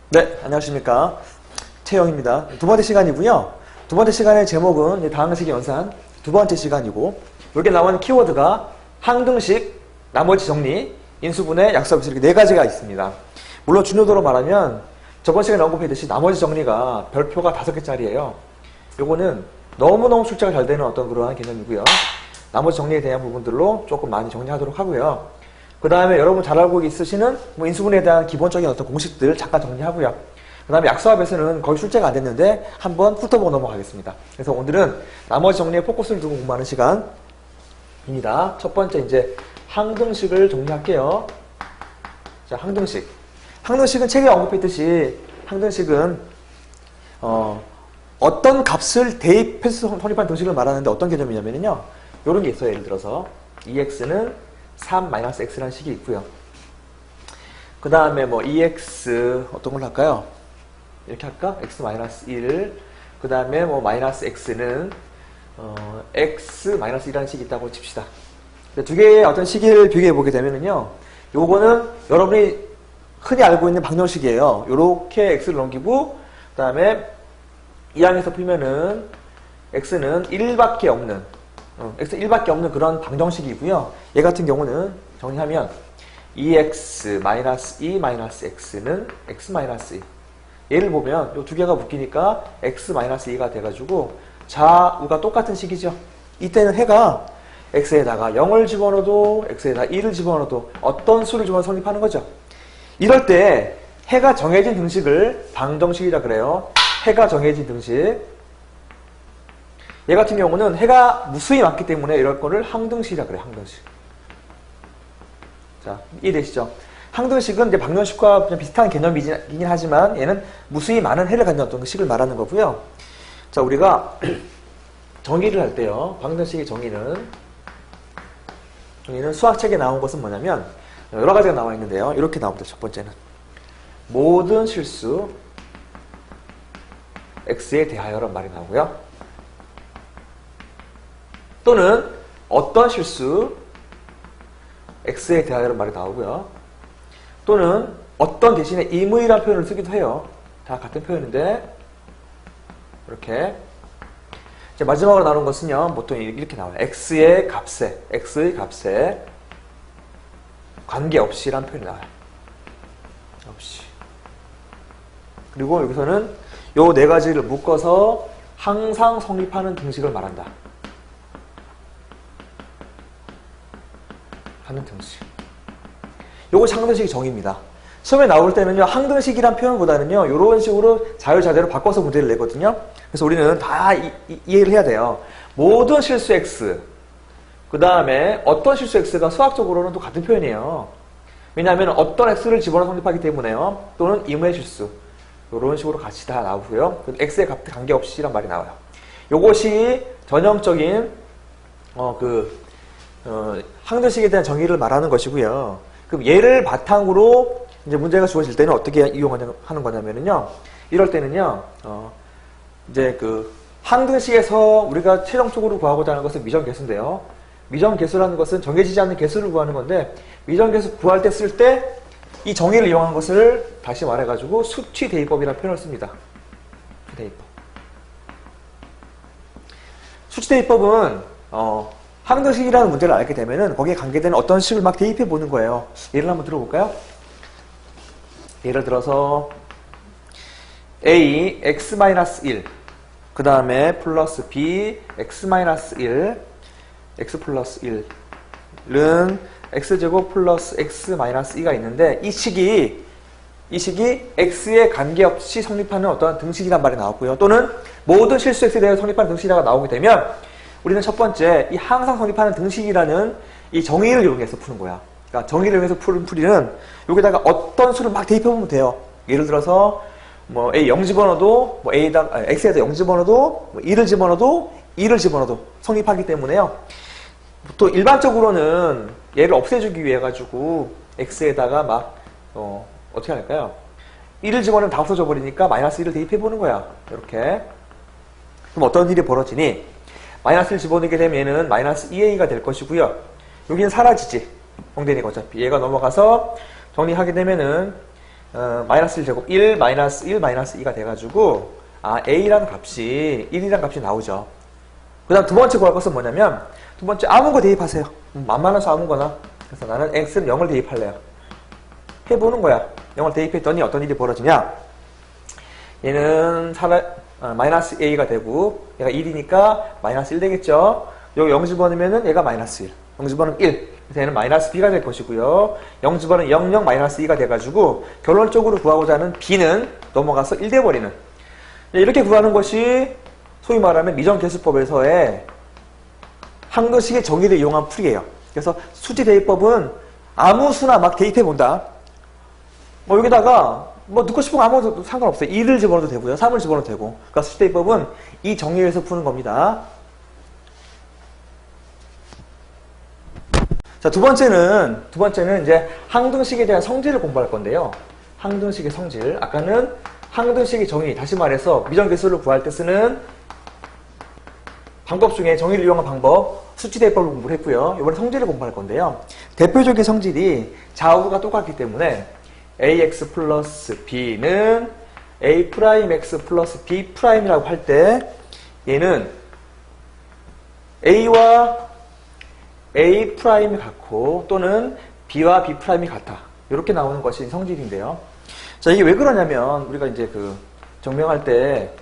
네, 안녕하십니까. 태영입니다. 두 번째 시간이고요. 두 번째 시간의 제목은 이제 다항식 연산 두 번째 시간이고, 여기 나오는 키워드가 항등식, 나머지 정리, 인수분해, 약수합수 이렇게 네 가지가 있습니다. 물론 중요도로 말하면 저번 시간에 언급했듯이 나머지 정리가 별표가 5개짜리예요. 요거는 너무너무 출제가 잘 되는 어떤 그러한 개념이고요. 나머지 정리에 대한 부분들로 조금 많이 정리하도록 하고요. 그 다음에 여러분 잘 알고 있으시는 인수분해에 대한 기본적인 어떤 공식들 잠깐 정리하고요. 그 다음에 약수합에서는 거의 출제가 안 됐는데 한번 훑어보고 넘어가겠습니다. 그래서 오늘은 나머지 정리에 포커스를 두고 공부하는 시간입니다. 첫 번째 이제 항등식을 정리할게요. 자, 항등식. 항등식은 책에 언급했듯이 항등식은 어떤 값을 대입해서 성립한 등식을 말하는데 어떤 개념이냐면요. 이런 게 있어요. 예를 들어서 EX는 3-x라는 식이 있고요. 그 다음에 뭐 EX 어떤 걸로 할까요? 이렇게 할까? x-1. 그 다음에 뭐 마이너스 x는 x-1이라는 식이 있다고 칩시다. 두 개의 어떤 식을 비교해 보게 되면은요, 요거는 여러분이 흔히 알고 있는 방정식이에요. 요렇게 x를 넘기고, 그 다음에 이 항에서 풀면은 x는 1밖에 없는 x 1밖에 없는 그런 방정식이고요. 얘 같은 경우는 정리하면 2x-2 x는 x-2. 얘를 보면 이 두 개가 묶이니까 x-2가 돼가지고 좌우가 똑같은 식이죠. 이때는 해가 x에다가 0을 집어넣어도 x에다가 2를 집어넣어도 어떤 수를 집어넣어 성립하는 거죠. 이럴 때 해가 정해진 등식을 방정식이라 그래요. 해가 정해진 등식. 얘 같은 경우는 해가 무수히 많기 때문에 이럴 거를 항등식이라 그래요. 항등식. 자, 이해되시죠? 항등식은 이제 방정식과 비슷한 개념이긴 하지만 얘는 무수히 많은 해를 갖는 어떤 식을 말하는 거고요. 자, 우리가 정의를 할 때요. 방정식의 정의는 수학책에 나온 것은 뭐냐면 여러 가지가 나와 있는데요. 이렇게 나옵니다. 첫 번째는 모든 실수 x에 대하여란 말이 나오고요. 또는 어떤 실수 x에 대하여라는 말이 나오고요. 또는 어떤 대신에 임의라는 표현을 쓰기도 해요. 다 같은 표현인데 이렇게 이제 마지막으로 나오는 것은요. 보통 이렇게 나와요. x의 값에 관계없이라는 표현이 나와요. 없이. 그리고 여기서는 요 네 가지를 묶어서 항상 성립하는 등식을 말한다. 하는 등식. 요것이 항등식의 정의입니다. 처음에 나올 때는요, 항등식이란 표현보다는요, 이런 식으로 자유자재로 바꿔서 문제를 내거든요. 그래서 우리는 다 이해를 해야 돼요. 모든 실수 x, 그 다음에 어떤 실수 x가 수학적으로는 또 같은 표현이에요. 왜냐하면 어떤 x를 집어넣어 성립하기 때문에요. 또는 임의 실수. 이런 식으로 같이 다 나오고요. x의 값에 관계없이란 말이 나와요. 요것이 전형적인 항등식에 대한 정의를 말하는 것이고요. 그럼 얘를 바탕으로 이제 문제가 주어질 때는 어떻게 이용하는 거냐면요. 이럴 때는요, 이제 항등식에서 우리가 최종적으로 구하고자 하는 것은 미정계수인데요. 미정계수라는 것은 정해지지 않는 계수를 구하는 건데, 미정계수 구할 때 쓸 때 이 정의를 이용한 것을 다시 말해가지고 수치대입법이라는 표현을 씁니다. 수치대입법. 수치대입법은, 항등식이라는 문제를 알게 되면은 거기에 관계되는 어떤 식을 막 대입해 보는 거예요. 예를 한번 들어볼까요? 예를 들어서 a x-1 그 다음에 플러스 b x-1 x 플러스 1은 x제곱 플러스 x-2가 있는데 이 식이 x에 관계없이 성립하는 어떤 등식이란 말이 나왔고요. 또는 모든 실수 x에 대해 성립하는 등식이라고 나오게 되면 우리는 첫 번째, 이 항상 성립하는 등식이라는 이 정의를 이용해서 푸는 거야. 그러니까 정의를 이용해서 푸는 풀이는 여기다가 어떤 수를 막 대입해보면 돼요. 예를 들어서, 뭐, a 0 집어넣어도, 뭐, x에다 0 집어넣어도, 뭐 1을 집어넣어도, 2를 집어넣어도 성립하기 때문에요. 또 일반적으로는 얘를 없애주기 위해 가지고 x에다가 막, 어떻게 할까요? 1을 집어넣으면 다 없어져 버리니까 마이너스 1을 대입해보는 거야. 이렇게. 그럼 어떤 일이 벌어지니? 마이너스를 집어넣게 되면 얘는 마이너스 2a가 될 것이고요. 여기는 사라지지. 공대니까 어차피. 얘가 넘어가서 정리하게 되면은 마이너스 1제곱 1, 마이너스 1, 마이너스 2가 돼가지고 A라는 값이 1이라는 값이 나오죠. 그 다음 두 번째 구할 것은 뭐냐면 두 번째 아무 거 대입하세요. 만만한 수 아무거나. 그래서 나는 X는 0을 대입할래요. 해보는 거야. 0을 대입했더니 어떤 일이 벌어지냐. 얘는 마이너스 A가 되고 얘가 1이니까 마이너스 1 되겠죠. 여기 0 집어넣으면 얘가 마이너스 1. 0 집어넣으면 1. 그래서 얘는 마이너스 B가 될 것이고요. 0 집어넣으면 0, 0, 마이너스 2가 돼가지고 결론적으로 구하고자 하는 B는 넘어가서 1 돼버리는. 이렇게 구하는 것이 소위 말하면 미정계수법에서의 항등식의 정의를 이용한 풀이에요. 그래서 수지 대입법은 아무 수나 막 대입해본다. 여기다가 넣고 싶은 거 아무것도 상관없어요. 2를 집어넣어도 되고요. 3을 집어넣어도 되고. 그러니까 수지 대입법은 이 정의에서 푸는 겁니다. 자, 두 번째는 이제 항등식에 대한 성질을 공부할 건데요. 항등식의 성질. 아까는 항등식의 정의, 다시 말해서 미정계수를 구할 때 쓰는 방법 중에 정의를 이용한 방법, 수치 대입법을 공부를 했고요. 이번에 성질을 공부할 건데요. 대표적인 성질이 좌우가 똑같기 때문에 ax 플러스 b는 a 프라임 x 플러스 b 프라임이라고 할 때 얘는 a와 a 프라임이 같고 또는 b와 b 프라임이 같아. 이렇게 나오는 것이 성질인데요. 자, 이게 왜 그러냐면 우리가 이제 증명할 때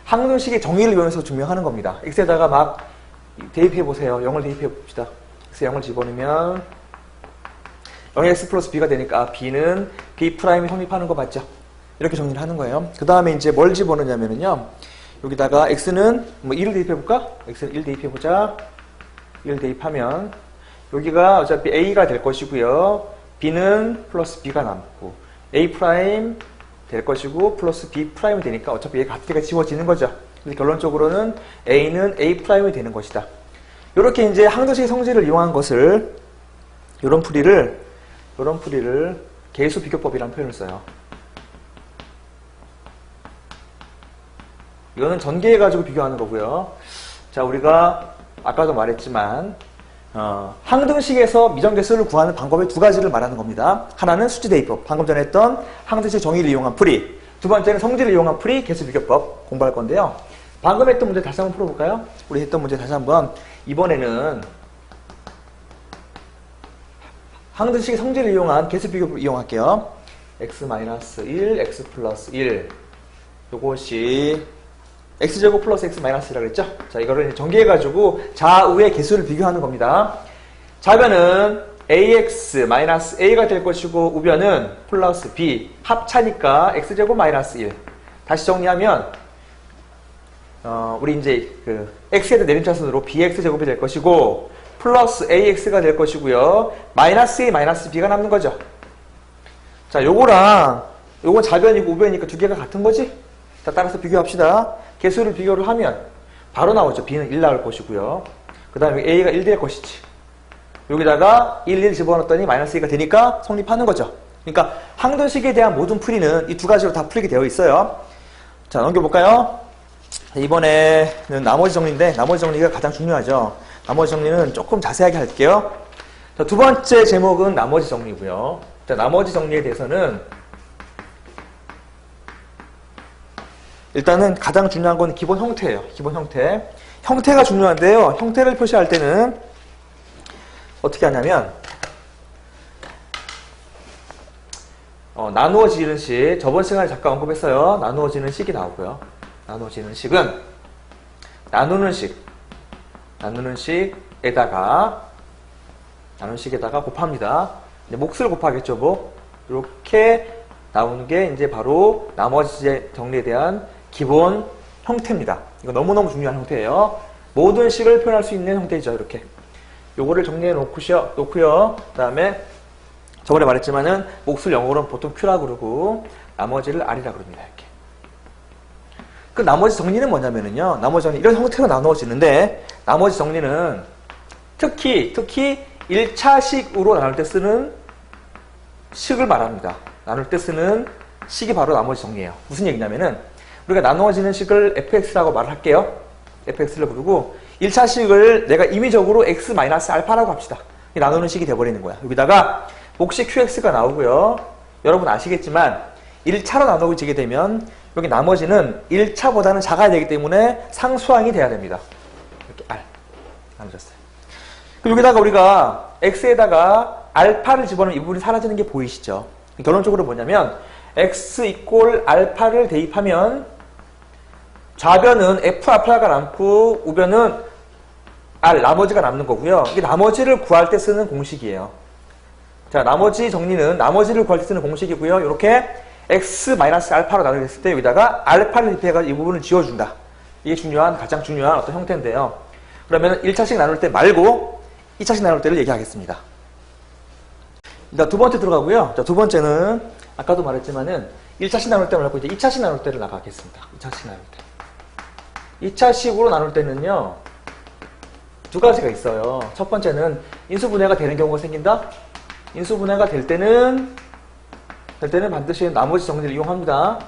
항등식의 정의를 이용해서 증명하는 겁니다. x에다가 막 대입해보세요. 0을 대입해봅시다. x 0을 집어넣으면 0x 플러스 b가 되니까 b는 b 프라임이 성립하는 거 맞죠? 이렇게 정리를 하는 거예요. 그 다음에 이제 뭘 집어넣냐면요. 여기다가 x는 1을 대입해볼까? x는 1 대입해보자. 1 대입하면 여기가 어차피 a가 될 것이고요. b는 플러스 b가 남고 a 프라임 될 것이고 플러스 b 프라임이 되니까 어차피 얘 같은 데가 지워지는 거죠. 그래서 결론적으로는 a는 a 프라임이 되는 것이다. 이렇게 이제 항등식의 성질을 이용한 것을 이런 풀이를 계수 비교법이라는 표현을 써요. 이거는 전개해가지고 비교하는 거고요. 자, 우리가 아까도 말했지만 항등식에서 미정계수를 구하는 방법의 두 가지를 말하는 겁니다. 하나는 수지대입법, 방금 전에 했던 항등식 정의를 이용한 풀이. 두 번째는 성질을 이용한 풀이, 계수비교법 공부할 건데요. 방금 했던 문제 다시 한번 풀어볼까요? 우리 했던 문제 다시 한번. 이번에는 항등식의 성질을 이용한 계수비교법을 이용할게요. x-1, x 플러스 1. 요것이 x제곱 플러스 x-1이라고 그랬죠? 자, 이거를 전개해가지고 좌우의 개수를 비교하는 겁니다. 좌변은 ax-a가 될 것이고 우변은 플러스 b. 합차니까 x제곱 마이너스 1. 다시 정리하면 우리 이제 x에 대한 내림차순으로 bx제곱이 될 것이고 플러스 ax가 될 것이고요. 마이너스 a, 마이너스 b가 남는 거죠. 자, 요거랑 요건 좌변이고 우변이니까 두 개가 같은 거지? 자, 따라서 비교합시다. 개수를 비교를 하면 바로 나오죠. b는 1 나올 것이고요. 그 다음에 a가 1 될 것이지. 여기다가 1 집어넣었더니 마이너스 2가 되니까 성립하는 거죠. 그러니까 항등식에 대한 모든 풀이는 이 두 가지로 다 풀리게 되어 있어요. 자, 넘겨볼까요? 이번에는 나머지 정리인데 나머지 정리가 가장 중요하죠. 나머지 정리는 조금 자세하게 할게요. 자, 두 번째 제목은 나머지 정리고요. 자, 나머지 정리에 대해서는 일단은 가장 중요한 건 기본 형태예요. 기본 형태. 형태가 중요한데요. 형태를 표시할 때는 어떻게 하냐면 나누어지는 식, 저번 시간에 잠깐 언급했어요. 나누어지는 식이 나오고요. 나누어지는 식은 나누는 식에다가 곱합니다. 이제 몫을 곱하겠죠, 뭐. 이렇게 나오는 게 이제 바로 나머지 정리에 대한 기본 형태입니다. 이거 너무너무 중요한 형태예요. 모든 식을 표현할 수 있는 형태이죠, 이렇게. 요거를 정리해 놓고요. 그 다음에 저번에 말했지만은 몫을 영어로는 보통 Q라고 그러고 나머지를 R이라고 그럽니다, 이렇게. 그 나머지 정리는 뭐냐면은요. 나머지 정리 이런 형태로 나누어지는데 나머지 정리는 특히 1차식으로 나눌 때 쓰는 식을 말합니다. 나눌 때 쓰는 식이 바로 나머지 정리예요. 무슨 얘기냐면은 우리가 나누어지는 식을 fx라고 말을 할게요. fx를 부르고 1차식을 내가 임의적으로 x-알파라고 합시다. 나누는 식이 돼버리는 거야. 여기다가 몫이 qx가 나오고요. 여러분 아시겠지만 1차로 나누어지게 되면 여기 나머지는 1차보다는 작아야 되기 때문에 상수항이 돼야 됩니다. 이렇게 R 나눠졌어요. 그럼 여기다가 우리가 x에다가 알파를 집어넣으면 이 부분이 사라지는 게 보이시죠? 결론적으로 뭐냐면 x 이꼴 알파를 대입하면 좌변은 f 알파가 남고 우변은 R 나머지가 남는 거고요. 이게 나머지를 구할 때 쓰는 공식이에요. 자, 나머지 정리는 나머지를 구할 때 쓰는 공식이고요. 이렇게 x-알파로 나누겠을 때 여기다가 알파를 대입해가지고 이 부분을 지워준다. 이게 가장 중요한 어떤 형태인데요. 그러면 1차씩 나눌 때 말고 2차씩 나눌 때를 얘기하겠습니다. 자, 두 번째 들어가고요. 자, 두 번째는 아까도 말했지만은 1차씩 나눌 때 말고 이제 2차씩 나눌 때를 나가겠습니다. 2차씩 나눌 때. 2차식으로 나눌 때는요. 두 가지가 있어요. 첫 번째는 인수분해가 되는 경우가 생긴다. 인수분해가 될 때는 반드시 나머지 정리를 이용합니다.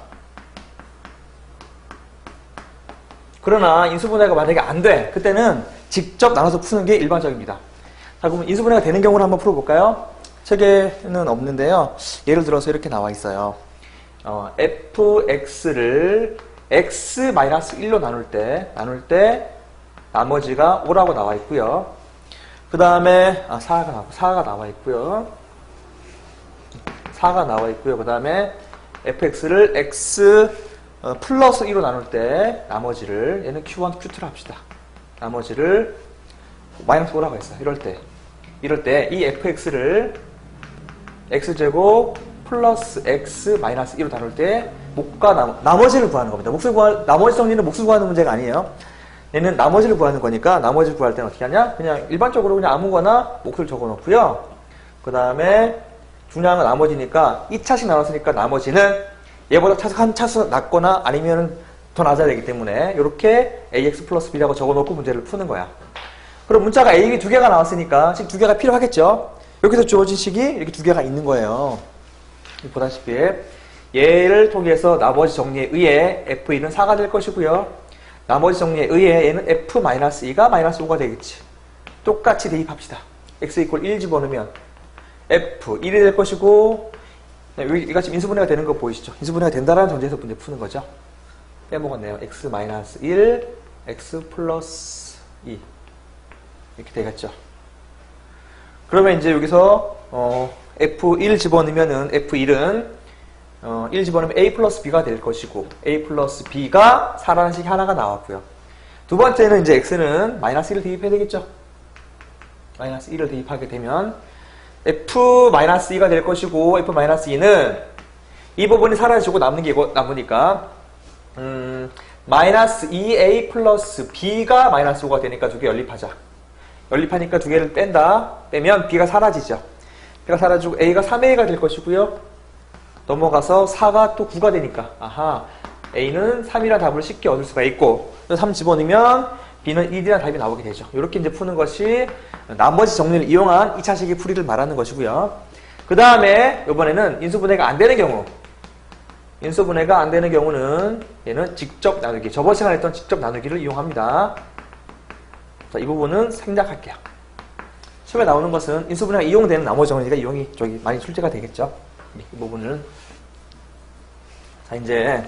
그러나 인수분해가 만약에 안 돼. 그때는 직접 나눠서 푸는 게 일반적입니다. 자, 그럼 인수분해가 되는 경우를 한번 풀어볼까요? 책에는 없는데요. 예를 들어서 이렇게 나와 있어요. fx를 x-1로 나눌 때 나머지가 5라고 나와 있고요. 그 다음에 4가 나와 있고요. 4가 나와 있고요. 그 다음에 fx를 x 플러스 2로 나눌 때 나머지를 얘는 q1, q2로 합시다. 나머지를 마이너스 5라고 했어요. 이럴 때 이 fx를 x제곱 플러스 x 마이너스 2로 나눌 때 목과 나머지를 구하는 겁니다. 나머지 정리는 몫을 구하는 문제가 아니에요. 얘는 나머지를 구하는 거니까 나머지를 구할 때는 어떻게 하냐? 그냥 일반적으로 그냥 아무거나 몫을 적어 놓고요. 그 다음에 중요한 건 나머지니까 2차씩 나눴으니까 나머지는 얘보다 한 차수 낮거나 아니면 더 낮아야 되기 때문에 이렇게 ax 플러스 b라고 적어 놓고 문제를 푸는 거야. 그럼 문자가 a, b 두 개가 나왔으니까 식 두 개가 필요하겠죠? 여기서 주어진 식이 이렇게 두 개가 있는 거예요. 보다시피 얘를 통해서 나머지 정리에 의해 f1은 4가 될 것이고요. 나머지 정리에 의해 얘는 f-2가 마이너스 5가 되겠지. 똑같이 대입합시다. x 이꼴 1 집어넣으면 f1이 될 것이고 여기가 지금 인수분해가 되는 거 보이시죠? 인수분해가 된다는 전제에서 문제 푸는 거죠. 빼먹었네요. x-1, x 플러스 2 이렇게 되겠죠. 그러면 이제 여기서 f1 집어넣으면은 f1은 1 집어넣으면 a 플러스 b가 될 것이고 a 플러스 b가 4라는 식이 하나가 나왔고요. 두 번째는 이제 x는 마이너스 1을 대입해야 되겠죠. 마이너스 1을 대입하게 되면 f-2가 될 것이고 f-2는 이 부분이 사라지고 남는 게 남으니까 마이너스 2a 플러스 b가 마이너스 5가 되니까 두 개 연립하자. 연립하니까 두 개를 빼면 b가 사라지죠. b가 사라지고 a가 3a가 될 것이고요. 넘어가서 4가 또 9가 되니까 a는 3이라는 답을 쉽게 얻을 수가 있고 3 집어넣으면 b는 1이라는 답이 나오게 되죠. 이렇게 이제 푸는 것이 나머지 정리를 이용한 2차식의 풀이를 말하는 것이고요. 그 다음에 이번에는 인수분해가 안 되는 경우는 얘는 직접 나누기, 저번 시간에 했던 직접 나누기를 이용합니다. 자, 이 부분은 생략할게요. 시험에 나오는 것은 인수분해가 이용되는 나머지 정리가 많이 출제가 되겠죠. 이 부분은. 자, 이제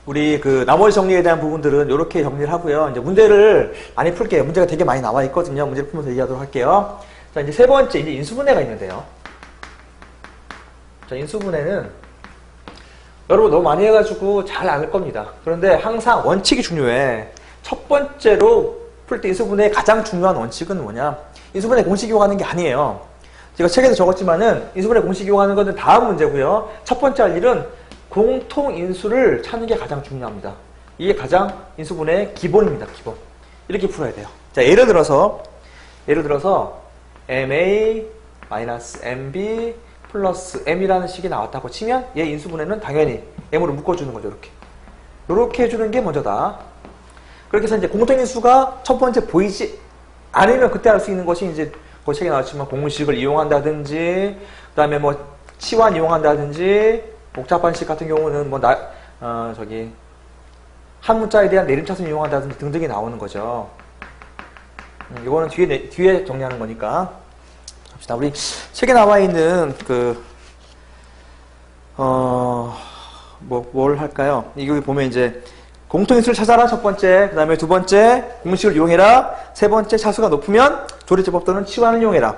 우리 그 나머지 정리에 대한 부분들은 이렇게 정리를 하고요. 이제 문제를 많이 풀게요. 문제가 되게 많이 나와 있거든요. 문제를 풀면서 얘기하도록 할게요. 자, 이제 세 번째, 이제 인수분해가 있는데요. 자, 인수분해는 여러분 너무 많이 해가지고 잘 안 할 겁니다. 그런데 항상 원칙이 중요해. 첫 번째로 풀 때 인수분해의 가장 중요한 원칙은 뭐냐? 인수분해 공식 이용하는 게 아니에요. 제가 책에서 적었지만은 인수분해 공식 이용하는 것은 다음 문제고요. 첫 번째 할 일은 공통인수를 찾는 게 가장 중요합니다. 이게 가장 인수분해의 기본입니다. 기본. 이렇게 풀어야 돼요. 자, 예를 들어서 ma-mb 플러스 m이라는 식이 나왔다고 치면 얘 인수분해는 당연히 m으로 묶어주는 거죠. 이렇게 해주는 게 먼저다. 그렇게 해서 이제 공통인수가 첫 번째 보이지 않으면 그때 할 수 있는 것이 이제 그 책에 나왔지만 공식을 이용한다든지, 그 다음에 뭐 치환 이용한다든지, 복잡한 식 같은 경우는 뭐 한 문자에 대한 내림차순 이용한다든지 등등이 나오는 거죠. 이거는 뒤에 정리하는 거니까. 합시다. 우리 책에 나와 있는 뭘 할까요? 이거 보면 이제 공통인수를 찾아라 첫 번째, 그 다음에 두 번째 공식을 이용해라, 세 번째 차수가 높으면 조리제법 또는 치환을 이용해라,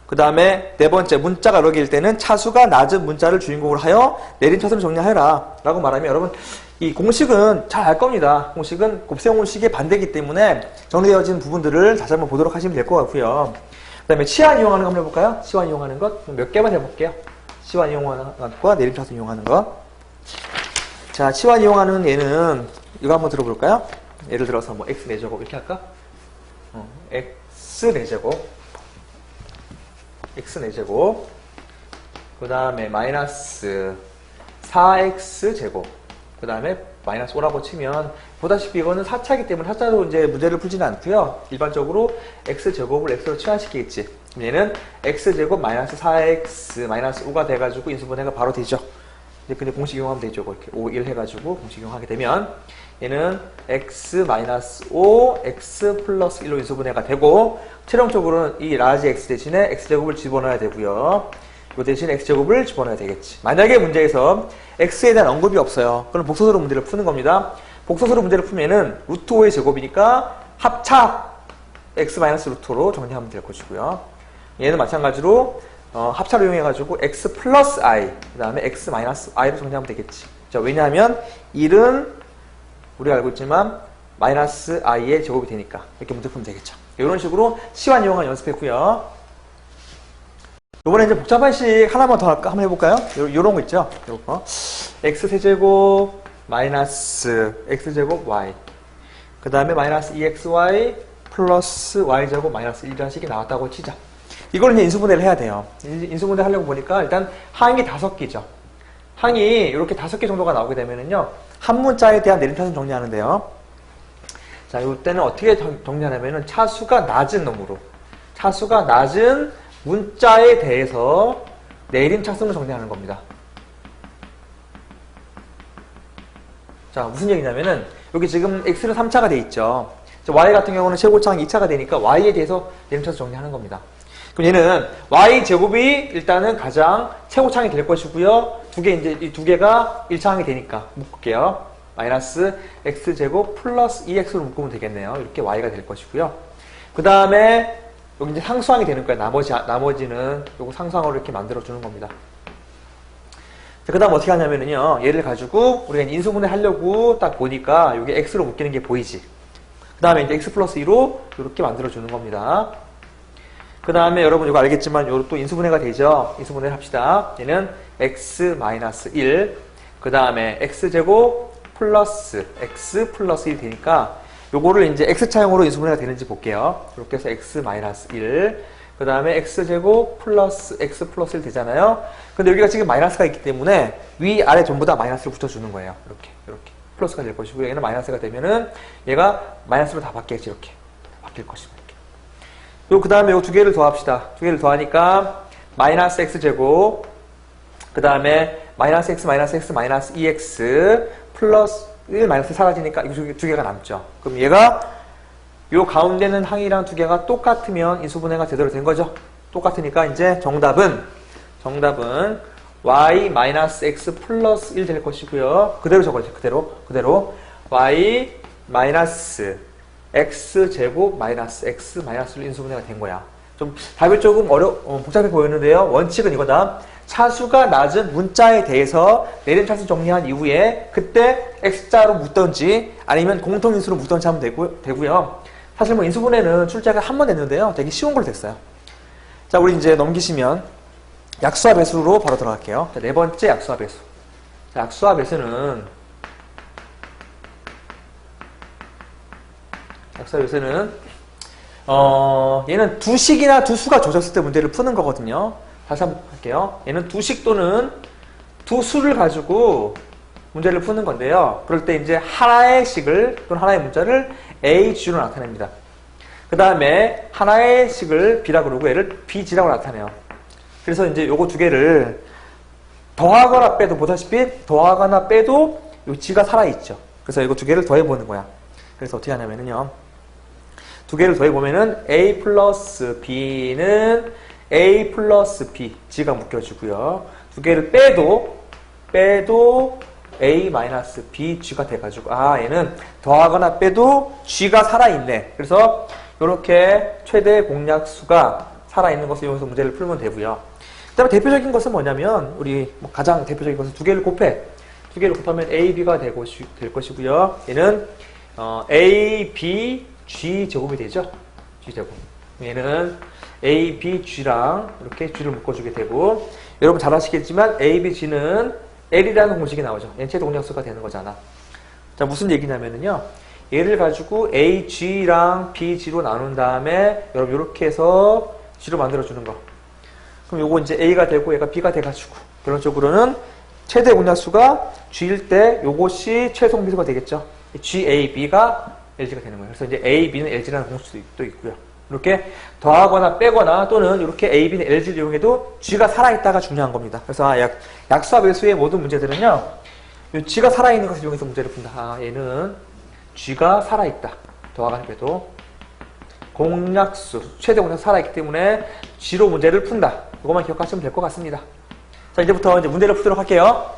그 다음에 네 번째 문자가 여러 개일 때는 차수가 낮은 문자를 주인공으로 하여 내린 차수를 정리하여라 라고 말하면 여러분 이 공식은 잘 알 겁니다. 공식은 곱셈 공식의 반대이기 때문에 정리되어진 부분들을 다시 한번 보도록 하시면 될 것 같고요. 그 다음에 치환 이용하는 거 한번 해볼까요? 치환 이용하는 것 몇 개만 해볼게요. 치환 이용하는 것과 내림 차수 이용하는 것. 자, 치환 이용하는 얘는 이거 한번 들어볼까요? 예를 들어서 뭐 x 4제곱 이렇게 할까? x 4제곱 x 4제곱 그 다음에 마이너스 4x 제곱 그 다음에 마이너스 5라고 치면 보다시피 이거는 4차이기 때문에 4차로 이제 문제를 풀지는 않고요. 일반적으로 x제곱을 x로 치환시키겠지. 얘는 x제곱 마이너스 4x 마이너스 5가 돼가지고 인수분해가 바로 되죠. 근데 공식 이용하면 되죠. 이렇게 5, 1 해가지고 공식 이용하게 되면 얘는 x 마이너스 5, x 플러스 1로 인수분해가 되고 최종적으로는 이 라지 x 대신에 x제곱을 집어넣어야 되고요. 이 대신 x제곱을 집어넣어야 되겠지. 만약에 문제에서 x에 대한 언급이 없어요. 그럼 복소수로 문제를 푸는 겁니다. 복소수로 문제를 풀면은 루트 5의 제곱이니까 합차 x 마이너스 루트 5로 정리하면 될 것이고요. 얘는 마찬가지로 합차를 이용해가지고 x 플러스 i 그 다음에 x 마이너스 i로 정리하면 되겠지. 자, 왜냐하면 1은 우리가 알고 있지만 마이너스 i의 제곱이 되니까 이렇게 문제 풀면 되겠죠. 이런 식으로 시환 이용한 연습했고요. 이번에 이제 복잡한 식 하나만 더 할까? 한번 해볼까요? 요런 거 있죠? 요런 거. x3제곱 마이너스 x제곱 y 그 다음에 마이너스 2xy 플러스 y제곱 마이너스 1이라는 식이 나왔다고 치자. 이걸 이제 인수분해를 해야 돼요. 인수분해 하려고 보니까 일단 항이 5개죠. 항이 이렇게 5개 정도가 나오게 되면은요, 한 문자에 대한 내림차순 정리하는데요. 자, 이때는 어떻게 정리하냐면은 차수가 낮은 놈으로, 차수가 낮은 문자에 대해서 내림차순을 정리하는 겁니다. 자, 무슨 얘기냐면은 여기 지금 x는 3차가 돼 있죠. y 같은 경우는 최고차항이 2차가 되니까 y에 대해서 내림차순 정리하는 겁니다. 그럼 얘는 y제곱이 일단은 가장 최고차항이 될 것이고요. 이제 이 두 개가 1차항이 되니까 묶을게요. 마이너스 x제곱 플러스 2x로 묶으면 되겠네요. 이렇게 y가 될 것이고요. 그 다음에 여기 이제 상수항이 되는 거예요. 나머지는 요거 상수항으로 이렇게 만들어주는 겁니다. 그 다음 어떻게 하냐면요. 얘를 가지고 우리가 인수분해 하려고 딱 보니까 여기 x로 묶이는 게 보이지. 그 다음에 이제 x 플러스 2로 이렇게 만들어주는 겁니다. 그 다음에 여러분 이거 알겠지만 요거 또 인수분해가 되죠. 인수분해를 합시다. 얘는 x 마이너스 1, 그 다음에 x제곱 플러스 x 플러스 1 되니까 요거를 이제 x차형으로 인수분해가 되는지 볼게요. 이렇게 해서 x 마이너스 1, 그 다음에 x제곱 플러스 x 플러스 1 되잖아요. 근데 여기가 지금 마이너스가 있기 때문에 위, 아래 전부 다 마이너스를 붙여주는 거예요. 이렇게 플러스가 될 것이고, 얘는 마이너스가 되면은 얘가 마이너스로 다 바뀌겠지. 이렇게 바뀔 것입니다. 그 다음에 요 두 개를 더합시다. 두 개를 더하니까 마이너스 x제곱, 그 다음에 마이너스 x 마이너스 2x 플러스 1 마이너스 사라지니까 이 두 개가 남죠. 그럼 얘가 요 가운데는 항이랑 두 개가 똑같으면 인수분해가 제대로 된 거죠. 똑같으니까 이제 정답은 y 마이너스 x 플러스 1 될 것이고요. 그대로 적어야죠. 그대로 y 마이너스 x제곱 마이너스 x 마이너스 1 인수분해가 된 거야. 좀 답이 조금 복잡해 보였는데요. 원칙은 이거다. 차수가 낮은 문자에 대해서 내림차순 정리한 이후에 그때 x자로 묶던지 아니면 공통인수로 묶던지 하면 되고요. 사실 뭐 인수분해는 출제가 한 번 했는데요. 되게 쉬운 걸로 됐어요. 자, 우리 이제 넘기시면 약수와 배수로 바로 들어갈게요. 자, 네 번째 약수와 배수. 자, 약수와 배수는 얘는 두식이나 두수가 조졌을 때 문제를 푸는 거거든요. 다시 한번 할게요. 얘는 두식 또는 두수를 가지고 문제를 푸는 건데요. 그럴 때 이제 하나의 식을 또는 하나의 문자를 A, G로 나타냅니다. 그 다음에 하나의 식을 B라 그러고 얘를 BG라고 나타내요. 그래서 이제 요거 두 개를 더하거나 빼도 보다시피 더하거나 빼도 요 G가 살아있죠. 그래서 이거 두 개를 더해보는 거야. 그래서 어떻게 하냐면요. 두 개를 더해보면은 A 플러스 B는 A 플러스 B, G가 묶여지고요. 두 개를 빼도 빼도 a-b g가 돼가지고 얘는 더하거나 빼도 g가 살아있네. 그래서 이렇게 최대 공약수가 살아있는 것을 이용해서 문제를 풀면 되고요. 그 다음에 대표적인 것은 뭐냐면 우리 가장 대표적인 것은 두 개를 곱해. 두 개를 곱하면 a, b가 될 것이고요. 얘는 a, b, g 제곱이 되죠. g 제곱. 얘는 a, b, g랑 이렇게 g를 묶어주게 되고, 여러분 잘 아시겠지만 a, b, g는 l이라는 공식이 나오죠. 얘는 최대 공약수가 되는 거잖아. 자, 무슨 얘기냐면요. 얘를 가지고 a, g랑 b, g로 나눈 다음에 여러분 이렇게 해서 g로 만들어주는 거. 그럼 요거 이제 a가 되고 얘가 b가 돼가지고 결론적으로는 최대 공약수가 g일 때 요것이 최소 공비수가 되겠죠. g, a, b가 lg가 되는 거예요. 그래서 이제 a, b는 lg라는 공식도 있고요. 이렇게 더하거나 빼거나 또는 이렇게 a, b는 lg를 이용해도 g가 살아있다가 중요한 겁니다. 그래서 약수와 배수의 모든 문제들은요, 이 g가 살아있는 것을 이용해서 문제를 푼다. 얘는 g가 살아있다. 더하거나 빼도 공약수, 최대 공약수 살아있기 때문에 g로 문제를 푼다. 이것만 기억하시면 될 것 같습니다. 자, 이제부터 이제 문제를 풀도록 할게요.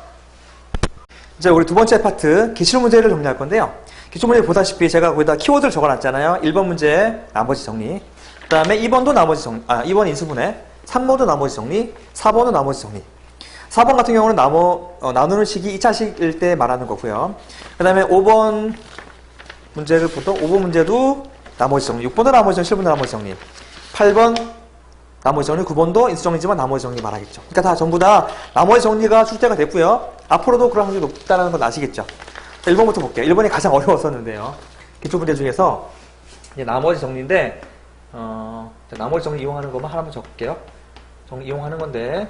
이제 우리 두 번째 파트, 기출문제를 정리할 건데요. 기출문제 보다시피 제가 거기다 키워드를 적어놨잖아요. 1번 문제 나머지 정리, 그 다음에 2번도 나머지 정리, 2번 인수분해, 3번도 나머지 정리, 4번도 나머지 정리. 4번 같은 경우는 나누는 식이 2차식일 때 말하는 거고요. 그 다음에 5번 문제를 보통 5번 문제도 나머지 정리, 6번도 나머지 정리, 7번도 나머지 정리, 8번 나머지 정리, 9번도 인수정리지만 나머지 정리 말하겠죠. 그러니까 다 전부 다 나머지 정리가 출제가 됐고요. 앞으로도 그럴 확률이 높다는 건 아시겠죠. 자, 1번부터 볼게요. 1번이 가장 어려웠었는데요. 기출문제 중에서 이제 나머지 정리인데 자, 나머지 정리 이용하는 것만 하나만 적을게요. 정리 이용하는 건데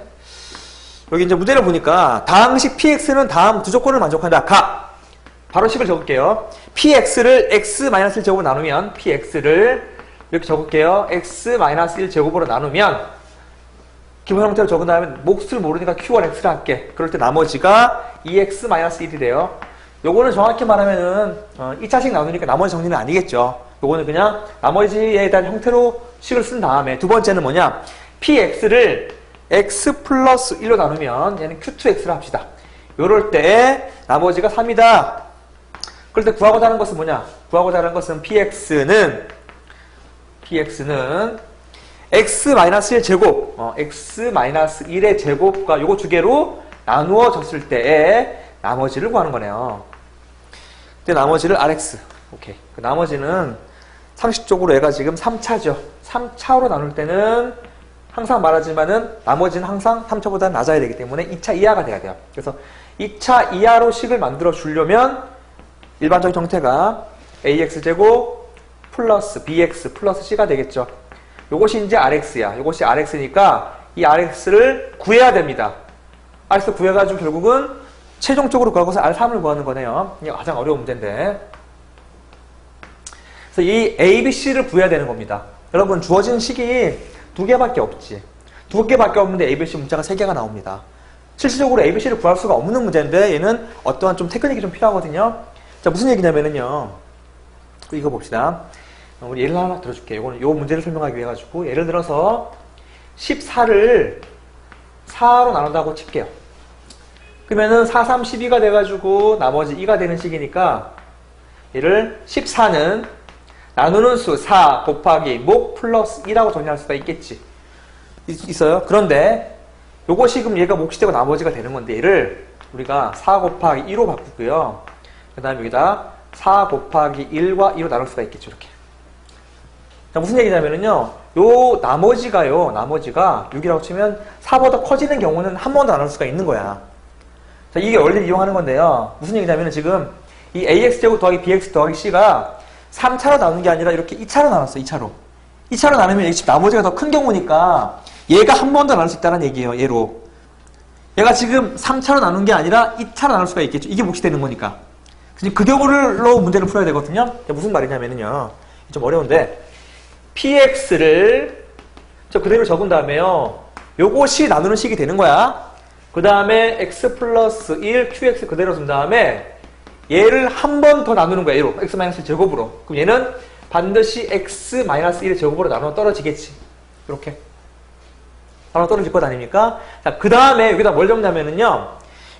여기 이제 문제를 보니까 다항식 px는 다음 두 조건을 만족한다. 바로 식을 적을게요. px를 x-1 제곱으로 나누면 px를 이렇게 적을게요. x-1 제곱으로 나누면 기본 형태로 적은 다음에 몫을 모르니까 q와 x를 할게. 그럴 때 나머지가 2x-1이 돼요. 요거는 정확히 말하면은 2차식 나누니까 나머지 정리는 아니겠죠. 요거는 그냥 나머지에 대한 형태로 식을 쓴 다음에 두 번째는 뭐냐, px를 x 플러스 1로 나누면 얘는 q2x를 합시다. 요럴 때 나머지가 3이다. 그럴 때 구하고자 하는 것은 뭐냐, 구하고자 하는 것은 px는 x-1 제곱, x-1의 제곱과 요거 두 개로 나누어졌을 때의 나머지를 구하는 거네요. 근데 나머지를 rx. 오케이. 그 나머지는 상식적으로 얘가 지금 3차죠. 3차로 나눌 때는 항상 말하지만은 나머지는 항상 3차보다 낮아야 되기 때문에 2차 이하가 돼야 돼요. 그래서 2차 이하로 식을 만들어 주려면 일반적인 형태가 ax제곱 플러스 bx 플러스 c가 되겠죠. 요것이 이제 rx야. 요것이 rx니까 이 rx를 구해야 됩니다. rx 구해가지고 결국은 최종적으로 구할 것은 r3을 구하는 거네요. 이게 가장 어려운 문제인데. 그래서 이 a, b, c를 구해야 되는 겁니다. 여러분 주어진 식이 두 개밖에 없지. 두 개밖에 없는데 a, b, c 문자가 세 개가 나옵니다. 실질적으로 a, b, c를 구할 수가 없는 문제인데 얘는 어떠한 좀 테크닉이 좀 필요하거든요. 자, 무슨 얘기냐면은요. 이거 봅시다. 우리 예를 하나 들어줄게요. 이거는 요 문제를 설명하기 위해 가지고 예를 들어서 14를 4로 나눈다고 칠게요. 그러면은 4, 3, 12가 돼가지고 나머지 2가 되는 식이니까 얘를 14는 나누는 수 4 곱하기 목 플러스 2라고 정리할 수가 있겠지. 있어요. 그런데 요것이 그럼 얘가 몫이 되고 나머지가 되는 건데 얘를 우리가 4 곱하기 2로 바꾸고요. 그 다음에 여기다 4 곱하기 1과 2로 나눌 수가 있겠죠. 이렇게. 자, 무슨 얘기냐면은요, 요 나머지가 6이라고 치면 4보다 커지는 경우는 한 번 더 나눌 수가 있는 거야. 자, 이게 원리를 이용하는 건데요. 무슨 얘기냐면은 지금 이 ax제곱 더하기 bx 더하기 c가 3차로 나눈 게 아니라 이렇게 2차로 나눴어. 2차로. 2차로 나누면 이 나머지가 더 큰 경우니까 얘가 한 번 더 나눌 수 있다는 얘기예요. 얘로. 얘가 지금 3차로 나눈 게 아니라 2차로 나눌 수가 있겠죠. 이게 몫이 되는 거니까. 그 경우로 문제를 풀어야 되거든요. 무슨 말이냐면요. 좀 어려운데 px를 저 그대로 적은 다음에요. 요것이 나누는 식이 되는 거야. 그 다음에 x 플러스 1 qx 그대로 둔 다음에 얘를 한 번 더 나누는 거야. 얘로 x-1 제곱으로. 그럼 얘는 반드시 x-1의 제곱으로 나눠 떨어지겠지. 이렇게 나눠 떨어질 것 아닙니까? 자, 그 다음에 여기다 뭘 적냐면은요.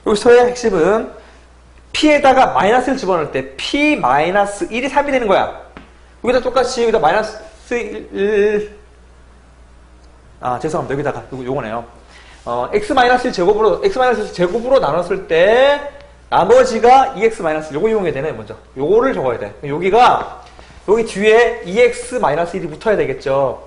여기서의 핵심은 P에다가 마이너스를 집어넣을 때 P-1이 3이 되는 거야. 여기다 똑같이 여기다 마이너스 1, 죄송합니다. 여기다가 요거네요. x-1 제곱으로 나눴을 때 나머지가 2x-1 요거 이용해야 되네. 먼저 요거를 적어야 돼. 여기 뒤에 2x-1이 붙어야 되겠죠.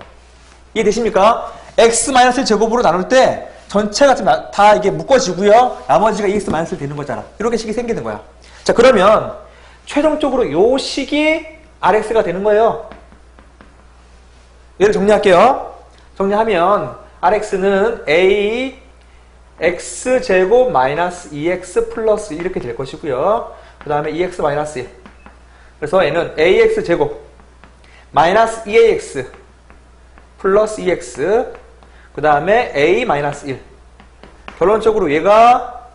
이해되십니까? x-1 제곱으로 나눌 때 전체가 다 이게 묶어지고요. 나머지가 2x-1 되는 거잖아. 이렇게 식이 생기는 거야. 자, 그러면 최종적으로 요 식이 rx가 되는 거예요. 얘를 정리할게요. 정리하면 rx는 a x제곱 마이너스 2x 플러스 이렇게 될 것이고요. 그 다음에 2x 마이너스 1. 그래서 얘는 ax제곱 마이너스 2ax 플러스 2x 그 다음에 a 마이너스 1. 결론적으로 얘가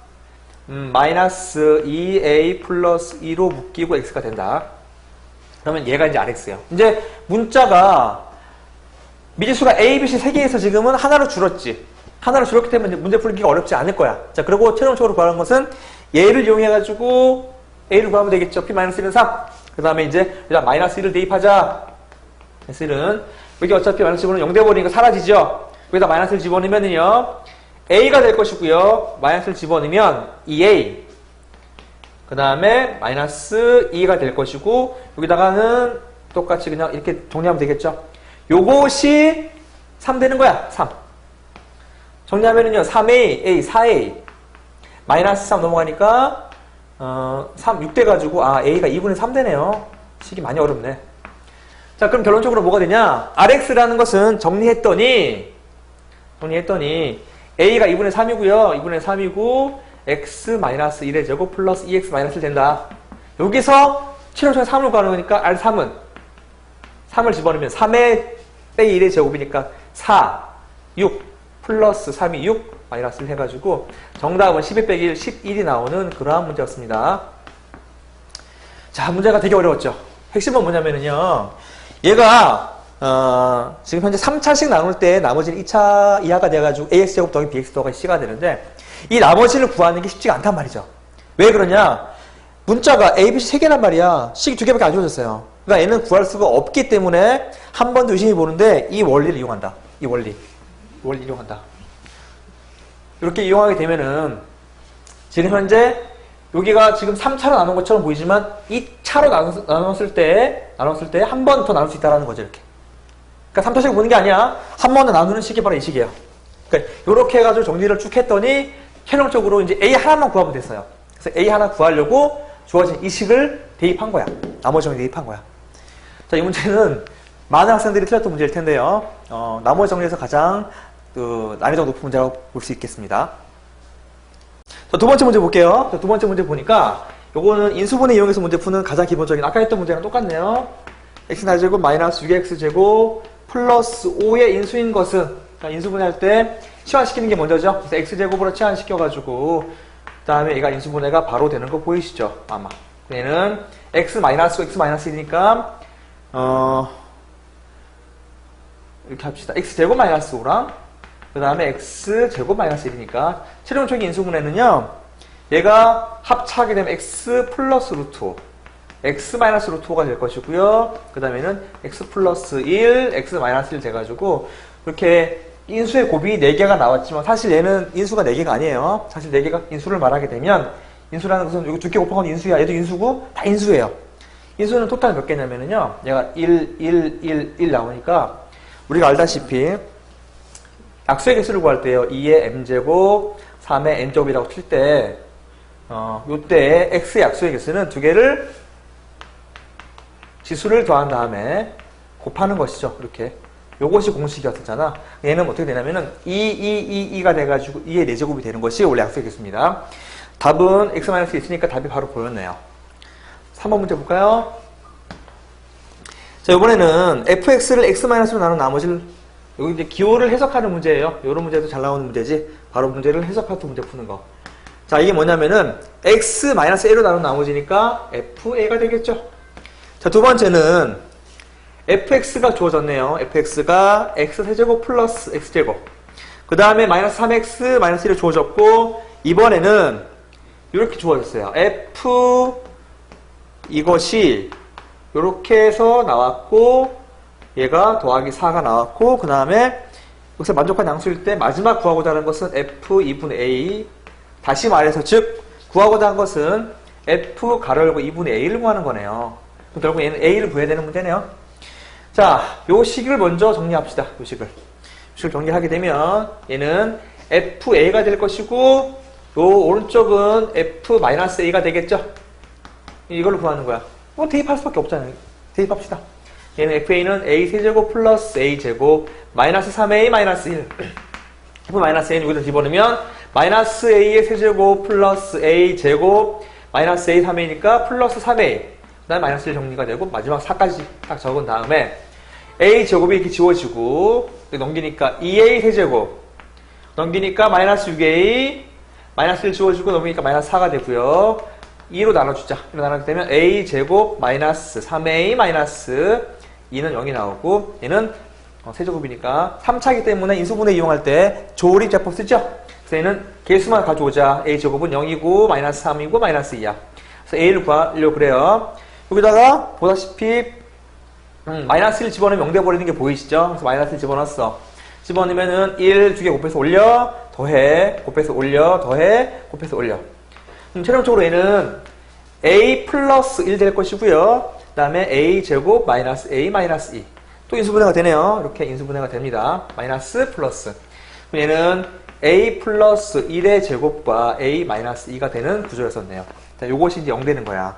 마이너스 2a 플러스 2로 묶이고 x가 된다. 그러면 얘가 이제 rx예요. 이제 문자가 미지수가 a, b, c 3개에서 지금은 하나로 줄었지. 하나로 줄었기 때문에 문제 풀기가 어렵지 않을 거야. 자, 그리고 최종적으로 구하는 것은 얘를 이용해가지고 a를 구하면 되겠죠. p-1은 3. 그 다음에 이제 일단 마이너스 1을 대입하자. S는 여기 어차피 마이너스 집어넣으면 0 돼버리니까 사라지죠. 여기다 마이너스를 집어넣으면은요 a가 될 것이고요. 마이너스를 집어넣으면 2a 그 다음에 마이너스 2가 될 것이고 여기다가는 똑같이 그냥 이렇게 정리하면 되겠죠. 요것이 3 되는 거야. 3 정리하면은요 3a, a, 4a 마이너스 3 넘어가니까 3, 6 돼가지고 a가 2분의 3 되네요. 식이 많이 어렵네. 자, 그럼 결론적으로 뭐가 되냐? rx라는 것은 정리했더니 a가 2분의 3이고요. 2분의 3이고 x-1의 제곱 플러스 2x-1 된다. 여기서 최종적인 3을 구하는 거니까 r3은 3을 집어넣으면 3의 빼기 1의 제곱이니까 4, 6 플러스 3이 6 마이너스를 해가지고 정답은 12 빼기 1, 11이 나오는 그러한 문제였습니다. 자, 문제가 되게 어려웠죠. 핵심은 뭐냐면은요. 얘가 지금 현재 3차씩 나눌 때 나머지는 2차 이하가 돼가지고 ax제곱 더하기 bx 더하기 c가 되는데 이 나머지를 구하는 게 쉽지가 않단 말이죠. 왜 그러냐? 문자가 a, b, c 3개란 말이야. 식이 2개밖에 안 주어졌어요. 그러니까 얘는 구할 수가 없기 때문에 한 번 더 유심히 보는데 이 원리를 이용한다. 이 원리 이용한다. 이렇게 이용하게 되면은 지금 현재 여기가 지금 3차로 나눈 것처럼 보이지만 2차로 나눴을 때 한 번 더 나눌 수 있다는 거죠. 이렇게. 그러니까 3차씩 보는 게 아니야. 한 번 더 나누는 식이 바로 이 식이에요. 그러니까 이렇게 해가지고 정리를 쭉 했더니 최종적으로 이제 A 하나만 구하면 됐어요. 그래서 A 하나 구하려고 주어진 이 식을 대입한 거야. 나머지 정리 대입한 거야. 자, 이 문제는 많은 학생들이 틀렸던 문제일 텐데요. 나머지 정리에서 가장 난이도가 높은 문제라고 볼 수 있겠습니다. 자, 두 번째 문제 볼게요. 자, 두 번째 문제 보니까 요거는 인수분해 이용해서 문제 푸는 가장 기본적인 아까 했던 문제랑 똑같네요. x-제곱 마이너스 6x제곱 플러스 5의 인수인 것은 인수분해할 때 치환시키는 게 먼저죠. 그래서 x제곱으로 치환시켜가지고 그 다음에 얘가 인수분해가 바로 되는 거 보이시죠? 아마 얘는 x-1이니까 이렇게 합시다. x제곱 마이너스 5랑 그 다음에 x제곱 마이너스 1이니까 최종적인 인수분해는요 얘가 합차하게 되면 x 플러스 루트 5 x 마이너스 루트 5가 될 것이고요. 그 다음에는 x 플러스 1 x 마이너스 1 돼가지고 이렇게 인수의 곱이 4개가 나왔지만 사실 얘는 인수가 4개가 아니에요. 사실 4개가 인수를 말하게 되면 인수라는 것은 여기 2개 곱하면 인수야. 얘도 인수고 다 인수예요. 인수는 토탈 몇 개냐면요 얘가 1, 1, 1, 1 나오니까 우리가 알다시피 약수의 개수를 구할 때요 2의 m제곱 3의 n제곱이라고 칠 때 요때 x의 약수의 개수는 2개를 지수를 더한 다음에 곱하는 것이죠. 이렇게 요것이 공식이었잖아. 얘는 어떻게 되냐면은 2가 돼가지고 2의 4제곱이 되는 것이 원래 약수의 개수입니다. 답은 x-이 있으니까 답이 바로 보였네요. 3번 문제 볼까요? 자, 이번에는 fx를 x-로 나눈 나머지를 여기 이제 기호를 해석하는 문제예요. 이런 문제도 잘 나오는 문제지. 바로 문제를 해석하고 문제 푸는 거. 자, 이게 뭐냐면은 x-a로 나눈 나머지니까 fa가 되겠죠. 자, 두 번째는 fx가 주어졌네요. fx가 x세제곱 플러스 x제곱. 그 다음에 마이너스 3x 마이너스 1이 주어졌고 이번에는 이렇게 주어졌어요. F 이것이 이렇게 해서 나왔고 얘가 더하기 4가 나왔고 그 다음에 여기서 만족한 양수일 때 마지막 구하고자 하는 것은 F 2분의 A 다시 말해서 즉 구하고자 하는 것은 F 가로 열고 2분의 A를 구하는 거네요. 그럼 결국 얘는 A를 구해야 되는 문제네요. 자, 요 식을 먼저 정리합시다. 요 식을 정리하게 되면 얘는 FA가 될 것이고 요 오른쪽은 F-A가 되겠죠? 이걸로 구하는 거야. 뭐 대입할 수밖에 없잖아요. 대입합시다. 얘는 FA는 A세제곱 플러스 A제곱 마이너스 3A 마이너스 1 F-A는 여기다 집어넣으면 마이너스 A의 세제곱 플러스 A제곱 마이너스 A 3A니까 플러스 3A 그 다음에 마이너스 1 정리가 되고 마지막 4까지 딱 적은 다음에 A제곱이 이렇게 지워지고 넘기니까 2A 세제곱 넘기니까 마이너스 6A 마이너스 1 지워주고 넘기니까 마이너스 4가 되고요. 2로 나눠주자. 2로 나눠주게 되면 A제곱 마이너스 3A 마이너스 2는 0이 나오고 얘는 세제곱이니까 3차이기 때문에 인수분해 이용할 때 조립제법 쓰죠? 그래서 얘는 개수만 가져오자. A제곱은 0이고 마이너스 3이고 마이너스 2야. 그래서 A를 구하려고 그래요. 여기다가 보다시피 마이너스 1 집어넣으면 0 돼버리는 게 보이시죠? 그래서 마이너스 1 집어넣었어. 집어넣으면은 1 두 개 곱해서 올려 더해 곱해서 올려 더해 곱해서 올려. 그럼 최종적으로 얘는 A 플러스 1 될 것이고요. 그 다음에 A 제곱 마이너스 A 마이너스 2. 또 인수분해가 되네요. 이렇게 인수분해가 됩니다. 마이너스 플러스. 그럼 얘는 A 플러스 1의 제곱과 A 마이너스 2가 되는 구조였었네요. 자, 요것이 이제 0 되는 거야.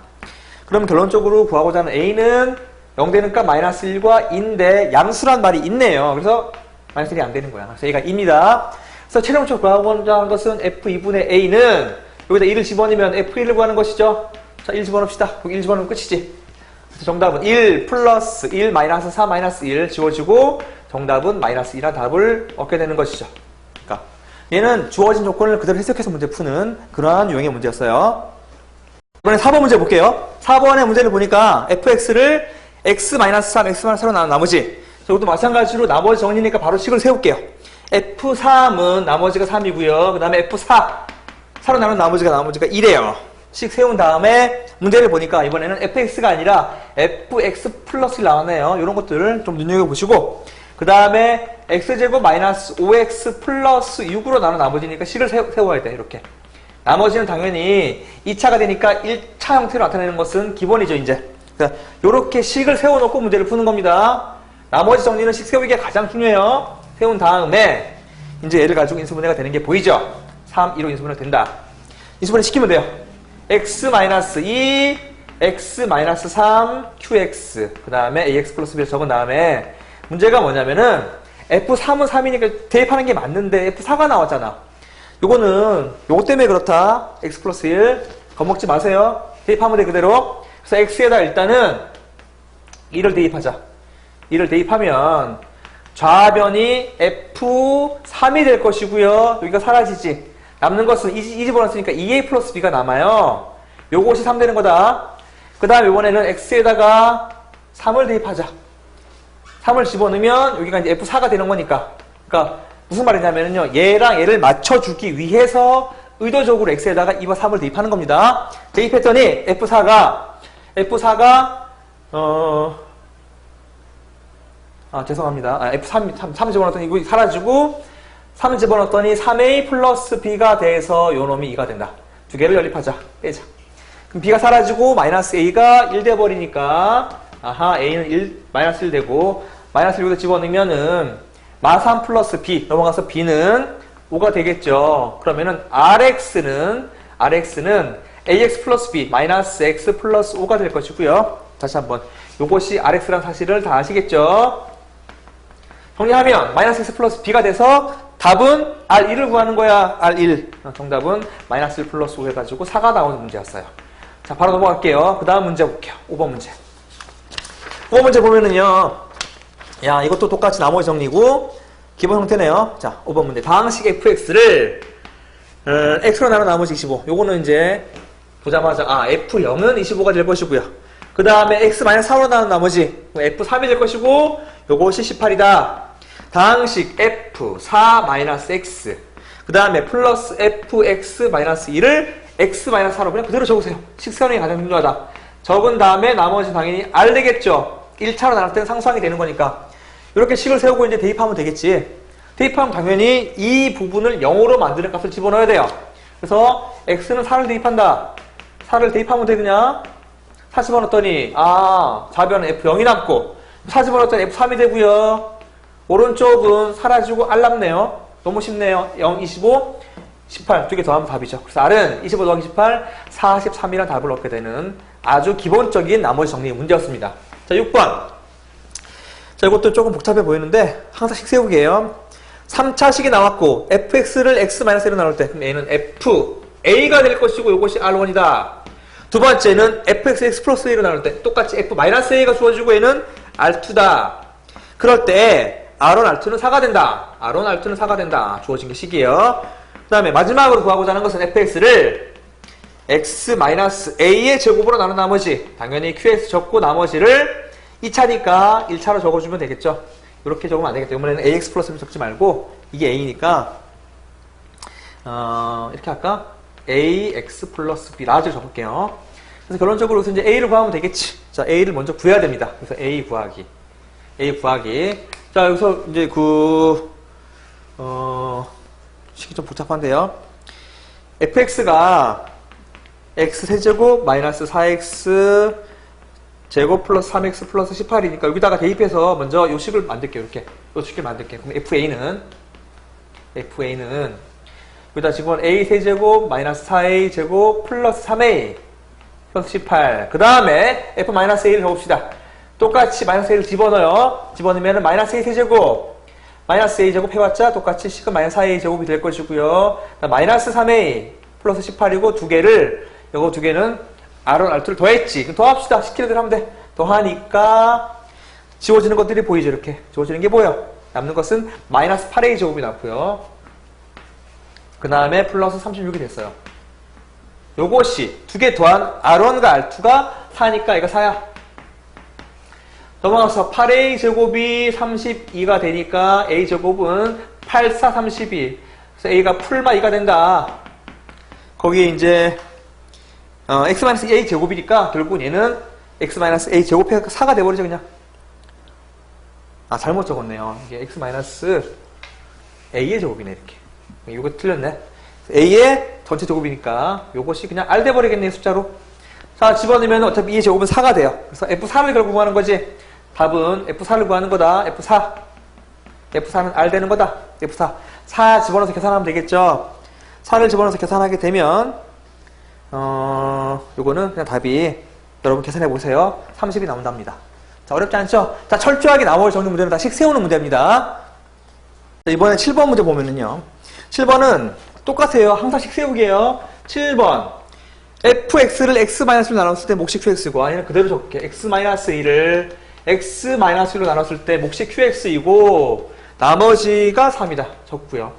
그럼 결론적으로 구하고자 하는 A는 0 되는 값 마이너스 1과 2인데 양수란 말이 있네요. 그래서 마이너스 1이 안 되는 거야. 그래서 A가 2입니다. 그래서 최종적으로 구하고자 하는 것은 F2분의 A는 여기다 1을 집어넣으면 F1을 구하는 것이죠. 자, 1 집어넣읍시다. 여기 1 집어넣으면 끝이지. 그래서 정답은 1 플러스 1 마이너스 4 마이너스 1 지워지고 정답은 마이너스 2라는 답을 얻게 되는 것이죠. 그러니까 얘는 주어진 조건을 그대로 해석해서 문제 푸는 그러한 유형의 문제였어요. 이번에 4번 문제 볼게요. 4번의 문제를 보니까 fx를 x-3, x-4로 나눈 나머지 이것도 마찬가지로 나머지 정리니까 바로 식을 세울게요. f3은 나머지가 3이고요. 그 다음에 f4 4로 나눈 나머지가 1이에요. 식 세운 다음에 문제를 보니까 이번에는 fx가 아니라 fx 플러스 1 나왔네요. 이런 것들을 좀 눈여겨보시고 그 다음에 x제곱 마이너스 5x 플러스 6으로 나눈 나머지니까 식을 세워야 돼. 이렇게 나머지는 당연히 2차가 되니까 1차 형태로 나타내는 것은 기본이죠. 이제 이렇게 식을 세워놓고 문제를 푸는 겁니다. 나머지 정리는 식 세우기가 가장 중요해요. 세운 다음에 이제 얘를 가지고 인수분해가 되는 게 보이죠? 3, 2로 인수분해가 된다. 인수분해 시키면 돼요. x-2, x-3, qx 그 다음에 ax 플러스 b를 적은 다음에 문제가 뭐냐면은 f3은 3이니까 대입하는 게 맞는데 f4가 나왔잖아. 요거는 요거 때문에 그렇다. x 플러스 1 겁먹지 마세요. 대입하면 돼 그대로. 그래서 x에다 일단은 1을 대입하자. 1을 대입하면 좌변이 f3이 될 것이고요. 여기가 사라지지. 남는 것은 이 집어넣었으니까 2a 플러스 b가 남아요. 요것이 3 되는 거다. 그 다음 이번에는 x에다가 3을 대입하자. 3을 집어넣으면 여기가 이제 f4가 되는 거니까. 그러니까 무슨 말이냐면요. 얘랑 얘를 맞춰주기 위해서 의도적으로 x에다가 2와 3을 대입하는 겁니다. 대입했더니 f4가 죄송합니다. F3 집어넣었더니 이거 사라지고 3 집어넣었더니 3A 플러스 B가 돼서 요 놈이 2가 된다. 두 개를 연립하자. 빼자. 그럼 B가 사라지고 마이너스 A가 1 돼버리니까 A는 1, 마이너스 1 되고 마이너스 1 여기다 집어넣으면은 마3 플러스 B 넘어가서 B는 5가 되겠죠. 그러면은 RX는 AX 플러스 B 마이너스 X 플러스 5가 될 것이고요. 다시 한번 요것이 RX라는 사실을 다 아시겠죠? 정리하면 마이너스 X 플러스 B가 돼서 답은 R1을 구하는 거야. R1 정답은 마이너스 1 플러스 5 해가지고 4가 나오는 문제였어요. 자 바로 넘어갈게요. 그 다음 문제 볼게요. 5번 문제. 5번 문제 보면은요, 야 이것도 똑같이 나머지 정리고 기본 형태네요. 자 5번 문제. 다항식 fx를 x로 나눈 나머지 25. 요거는 이제 보자마자 f0은 25가 될 것이고요. 그 다음에 x-4로 나눈 나머지 f3이 될 것이고 요것이 18이다. 다항식 f4-x 그 다음에 플러스 fx-2를 x-4로 그냥 그대로 적으세요. 식 세우는 게 가장 중요하다. 적은 다음에 나머지 당연히 r 되겠죠. 1차로 나눌 때는 상수항이 되는 거니까. 이렇게 식을 세우고 이제 대입하면 되겠지. 대입하면 당연히 이 부분을 0으로 만드는 값을 집어넣어야 돼요. 그래서 x는 4를 대입한다. 4를 대입하면 되느냐? 4 집어넣었더니 좌변은 f0이 남고 4 집어넣었더니 f3이 되고요. 오른쪽은 사라지고 r 남네요. 너무 쉽네요. 0, 25, 18 두 개 더하면 답이죠. 그래서 r은 25 더하기 18, 43이라는 답을 얻게 되는 아주 기본적인 나머지 정리 문제였습니다. 자, 6번. 자, 이것도 조금 복잡해 보이는데 항상 식 세우기예요. 3차식이 나왔고 fx를 x-1로 나눌 때 그럼 얘는 fa가 될 것이고 이것이 r1이다. 두 번째는 fx x 플러스 a로 나눌 때 똑같이 f-a가 주어지고 얘는 r2다. 그럴 때 r1, r2는 4가 된다. r1, r2는 4가 된다. 주어진 게 식이에요. 그 다음에 마지막으로 구하고자 하는 것은 fx를 x-a의 제곱으로 나눈 나머지 당연히 qx 적고 나머지를 2차니까 1차로 적어주면 되겠죠. 이렇게 적으면 안 되겠다. 이번에는 ax 플러스를 적지 말고 이게 a니까 이렇게 할까? ax 플러스 b 라지를 적을게요. 그래서 결론적으로 여기서 이제 a를 구하면 되겠지. 자, a를 먼저 구해야 됩니다. 그래서 a 구하기. 자, 여기서 이제 식이 좀 복잡한데요. fx가 x 세제곱 마이너스 4x 제곱 플러스 3x 플러스 18이니까 여기다가 대입해서 먼저 요 식을 만들게요. 이렇게 요 식을 만들게요. 그럼 FA는 여기다 지금 a 세제곱 마이너스 4a 제곱 플러스 3a 플러스 18. 그 다음에 f-a를 적읍시다. 똑같이 마이너스 a를 집어넣어요. 집어넣으면 마이너스 a 세제곱 마이너스 a 제곱 해봤자 똑같이 식은 마이너스 4a 제곱이 될 것이고요. 마이너스 3a 플러스 18이고 요거 두 개는 r1, r2를 더했지. 그럼 더합시다. 시키는 대로 하면 돼. 더하니까 지워지는 것들이 보이죠. 이렇게 지워지는 게 보여. 남는 것은 마이너스 8a 제곱이 남고요. 그 다음에 플러스 36이 됐어요. 요것이 두 개 더한 r1과 r2가 4니까 얘가 4야. 넘어가서 8a 제곱이 32가 되니까 a 제곱은 8, 4, 32. 그래서 a가 풀마 2가 된다. 거기에 이제 x-a 제곱이니까 결국 얘는 x-a 제곱해서 4가 돼버리죠. 그냥 잘못 적었네요. 이게 x-a의 제곱이네. 이렇게 이거 틀렸네. a의 전체 제곱이니까 요것이 그냥 r 돼버리겠네요. 숫자로. 자, 집어넣으면 어차피 2의 제곱은 4가 돼요. 그래서 f4를 결국 구하는 거지. 답은 f4를 구하는 거다. f4는 r 되는 거다. f4 4 집어넣어서 계산하면 되겠죠. 4를 집어넣어서 계산하게 되면 요거는 그냥 답이 여러분 계산해 보세요. 30이 나온답니다. 자, 어렵지 않죠? 자, 철저하게 나머지 정리 문제는 다 식 세우는 문제입니다. 자, 이번에 7번 문제 보면은요. 7번은 똑같아요. 항상 식 세우기예요. 7번 fx를 x-1로 나눴을 때 몫이 qx이고 아니면 그대로 적을게. x-1을 x-1로 나눴을 때 몫이 qx이고 나머지가 3이다. 적고요.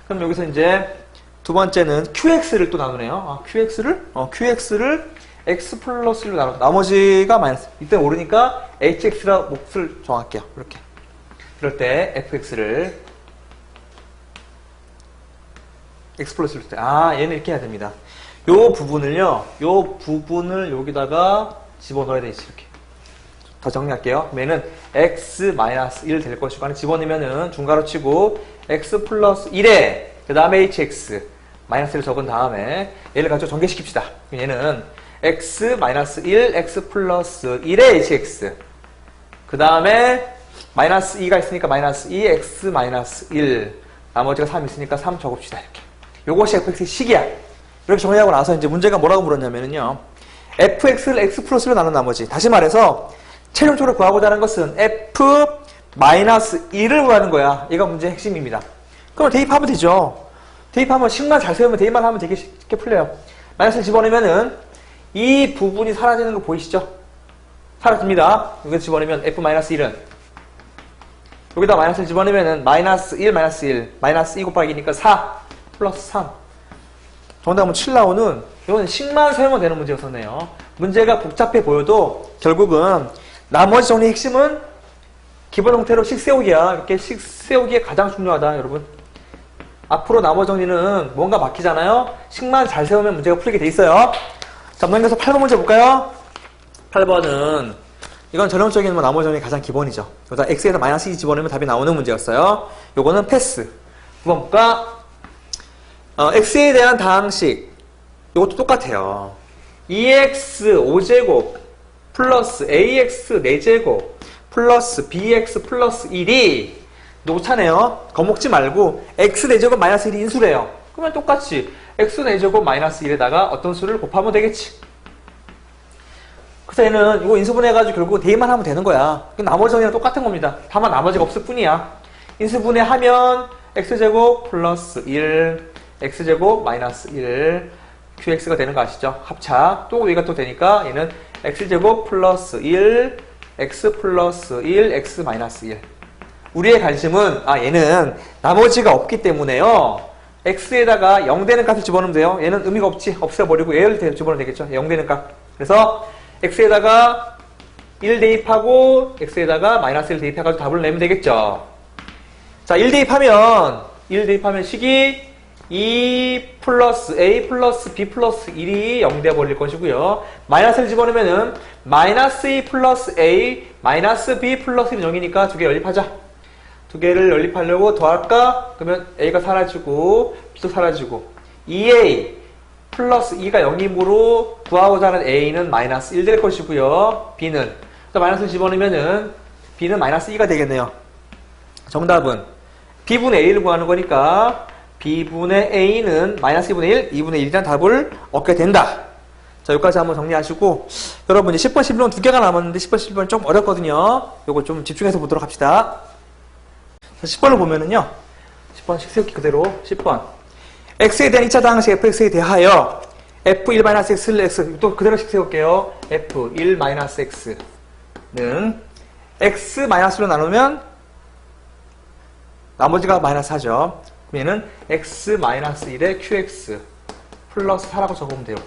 그럼 여기서 이제 두 번째는 qx를 또 나누네요. qx를 x 플러스 1로 나눠. 나머지가 마이너스. 이때 모르니까 hx라 몫을 정할게요. 이렇게. 그럴 때 fx를 x 플러스 1로 때. 얘는 이렇게 해야 됩니다. 요 부분을 여기다가 집어넣어야 되지. 이렇게. 더 정리할게요. 그러면은 x-1 될 것이고 안에 집어넣으면은 중괄호 치고 x 플러스 1에 그 다음에 hx 마이너스를 적은 다음에 얘를 가지고 전개시킵시다. 얘는 x-1 x 플러스 1에 hx 그 다음에 마이너스 2가 있으니까 마이너스 2 x 마이너스 1 나머지가 3 있으니까 3 적읍시다. 이렇게. 요것이 fx의 식이야. 이렇게 정리하고 나서 이제 문제가 뭐라고 물었냐면요. fx를 x 플러스로 나눈 나머지. 다시 말해서 최종적으로 구하고자 하는 것은 f-1을 구하는 거야. 얘가 문제의 핵심입니다. 그럼 대입하면 되죠. 대입하면 식만 잘 세우면 대입만 하면 되게 쉽게 풀려요. 마이너스를 집어넣으면은 이 부분이 사라지는 거 보이시죠? 사라집니다. 여기서 집어넣으면 f-1은 여기다 마이너스를 집어넣으면은 마이너스 1, 마이너스 2 곱하기 2니까 4 플러스 3 정답은 7 나오는 이건 식만 세우면 되는 문제였었네요. 문제가 복잡해 보여도 결국은 나머지 정리의 핵심은 기본 형태로 식 세우기야. 이렇게 식 세우기에 가장 중요하다, 여러분. 앞으로 나머지 정리는 뭔가 막히잖아요. 식만 잘 세우면 문제가 풀리게 돼 있어요. 자, 넘겨서 8번 문제 볼까요? 8번은 이건 전형적인 뭐 나머지 정리 가장 기본이죠. 여기다 x에다 마이너스 2 집어넣으면 답이 나오는 문제였어요. 요거는 패스. 9번 볼까? x에 대한 다항식. 요것도 똑같아요. 2x 5제곱 플러스 ax 4제곱 플러스 bx 플러스 1이 노차네요. 겁먹지 말고 x 4제곱 마이너스 1이 인수래요. 그러면 똑같이 x 4제곱 마이너스 1에다가 어떤 수를 곱하면 되겠지. 그래서 얘는 이거 인수분해해가지고 결국 대입만 하면 되는 거야. 나머지 정리랑 똑같은 겁니다. 다만 나머지가 없을 뿐이야. 인수분해하면 x제곱 플러스 1 x제곱 마이너스 1 qx가 되는 거 아시죠? 합차. 또 여기가 또 되니까 얘는 x제곱 플러스 1 x 플러스 1 x 마이너스 1. 우리의 관심은 얘는 나머지가 없기 때문에요. x에다가 0 되는 값을 집어넣으면 돼요. 얘는 의미가 없지. 없애버리고 얘를 집어넣으면 되겠죠. 0 되는 값. 그래서 x에다가 1 대입하고 x에다가 마이너스 1 대입해가지고 답을 내면 되겠죠. 자, 1 대입하면 식이 2 플러스 a 플러스 b 플러스 1이 0 돼버릴 것이고요. 마이너스를 집어넣으면은 마이너스 2 플러스 a 마이너스 b 플러스 1은 0이니까 두 개 연립하자. 두 개를 연립하려고 더할까? 그러면 a가 사라지고 b도 사라지고 2a 플러스 2가 0이므로 구하고자 하는 a는 마이너스 1 될 것이고요. b는 마이너스를 집어넣으면은 b는 마이너스 2가 되겠네요. 정답은 b분의 a를 구하는 거니까 b분의 a는 마이너스 2분의 1, 2분의 1이라는 답을 얻게 된다. 자, 여기까지 한번 정리하시고 여러분 이제 10번, 11번 두 개가 남았는데 10번, 11번 좀 어렵거든요. 요거 좀 집중해서 보도록 합시다. 자, 10번을 보면은요. 10번 식 세우기 그대로 10번 x에 대한 2차 다항식 fx에 대하여 f1-x를 x 또 그대로 식 세울게요. f1-x는 x-로 나누면 나머지가 마이너스 하죠. 그럼 얘는 x-1의 qx 플러스 4라고 적으면 돼요.